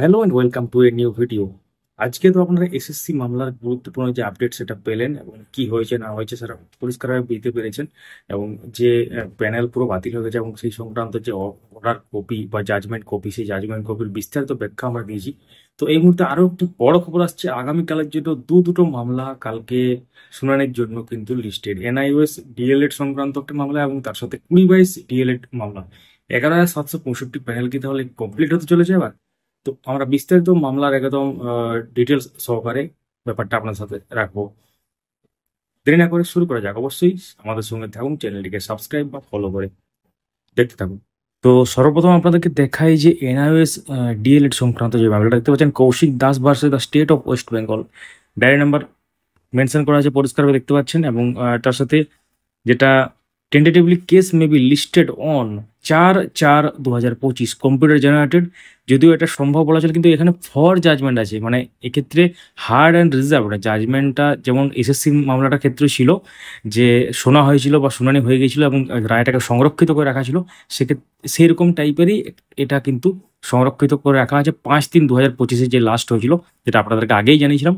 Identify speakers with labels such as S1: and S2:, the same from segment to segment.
S1: Hello and welcome to a new video. আজকে তো আপনারা এসএসসি মামলার গুরুত্বপূর্ণ যে আপডেট সেটা পেলেন এবং কি হয়েছে না হয়েছে সেটা পরিষ্কারভাবে বুঝতে পেরেছেন। এবং যে প্যানেল পুরো বাতিল হয়ে গেছে এবং সেই সংক্রান্ত যে অর্ডার কপি বা জাজমেন্ট কপি, সেই জাজমেন্ট কপির বিস্তারিত ব্যাখ্যা আমরা দিয়েছি। তো এই মুহূর্তে আরো একটি বড় খবর আসছে, আগামীকালের জন্য দুটো মামলা কালকে শুনানির জন্য কিন্তু লিস্টেড। এনআইওএস ডিএলএড সংক্রান্ত একটা মামলা এবং তার সাথে 20/22 ডিএলএড মামলা। 11,765 প্যানেল কি তাহলে কমপ্লিট হতে চলেছে এবার? তো আমরা বিস্তারিত মামলার একদম ডিটেলস সহকারে ব্যাপারটা আপনার সাথে রাখবো। দেরি না করে শুরু করা যাক। অবশ্যই আমাদের সঙ্গে থাকুন, চ্যানেলটিকে সাবস্ক্রাইব বা ফলো করে দেখতে থাকুন। তো সর্বপ্রথম আপনাদেরকে দেখাই যে এনআইওএস ডিএলএড সংক্রান্ত যে মামলাটা দেখতে পাচ্ছেন, Kaushik Das versus the state of West Bengal. Diary number mention করা আছে পরিষ্কারভাবে দেখতে পাচ্ছেন। এবং তার সাথে যেটা tentatively case may be listed on 4/4/2025 computer generated. যদিও এটা সম্ভব বলা চলে, কিন্তু এখানে ফর জাজমেন্ট আছে, মানে এক্ষেত্রে হার্ড অ্যান্ড রিজার্ভ জাজমেন্টটা যেমন এসএসসি মামলাটার ক্ষেত্রে ছিল যে শোনা হয়েছিল বা শুনানি হয়ে গেছিল এবং রায়টাকে সংরক্ষিত করে রাখা ছিল, সেক্ষেত্রে সেরকম টাইপেরই এটা কিন্তু সংরক্ষিত করে রাখা আছে 5/3/2025 যে লাস্ট হয়েছিল, যেটা আপনাদেরকে আগেই জানিয়েছিলাম।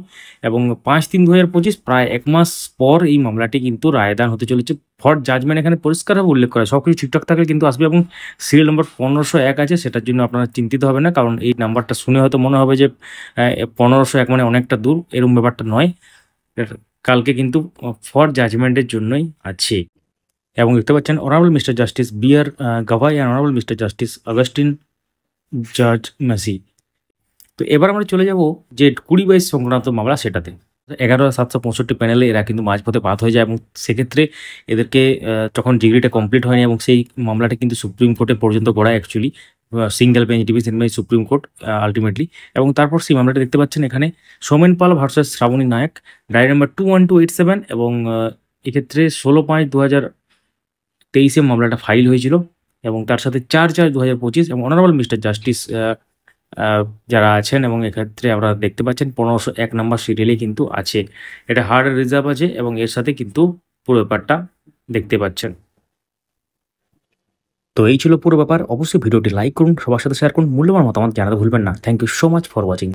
S1: এবং 5/3/2025 প্রায় এক মাস পর এই মামলাটি কিন্তু রায়দান হতে চলেছে। ফর জাজমেন্ট এখানে পরিষ্কারভাবে উল্লেখ করা, সব কিছু ঠিকঠাক থাকলে কিন্তু আসবে। এবং সিরিয়াল নম্বর 1501 আছে, সেটার জন্য আপনারা চিন্তিত হবে না, কারণ এই নাম্বারটা শুনে হয়তো মনে হবে যে 1501 মানে অনেকটা দূর, এরকম ব্যাপারটা নয়। কালকে কিন্তু ফর জাজমেন্টের জন্যই আছে। এবং দেখতে পাচ্ছেন honourable mister justice B R. Gavai and honourable mister justice Augustine George Masih. তো এবার আমরা চলে যাব যে 20/22 সংক্রান্ত মামলা সেটাতে। 11,765 প্যানেলে এরা কিন্তু মাঝপথে বাদ হয়ে যায় এবং সেক্ষেত্রে এদেরকে তখন ডিগ্রিটা কমপ্লিট হয়নি এবং সেই মামলাটা কিন্তু সুপ্রিম কোর্টে পর্যন্ত গড়ায় actually, single bench division by supreme court ultimately. এবং তারপর সেই মামলাটা দেখতে পাচ্ছেন এখানে Somen Pal versus Shrabani Nayak, diary number 21287। এবং এক্ষেত্রে 16/5/2023 মামলাটা ফাইল হয়েছিল। এবং তার সাথে 4/4/2025 এবং অনারেবল মিস্টার জাস্টিস যারা আছেন। এবং এক্ষেত্রে আমরা দেখতে পাচ্ছেন 1501 নাম্বার সিরিয়ালে কিন্তু আছে। এটা হার্ড রিজার্ভ আছে এবং এর সাথে কিন্তু পুরো ব্যাপারটা দেখতে পাচ্ছেন। তো এই ছিল পুরো ব্যাপার। অবশ্যই ভিডিওটি লাইক করুন, সবার সাথে শেয়ার করুন, মূল্যবান মতামত জানাতে ভুলবেন না। Thank you so much for watching.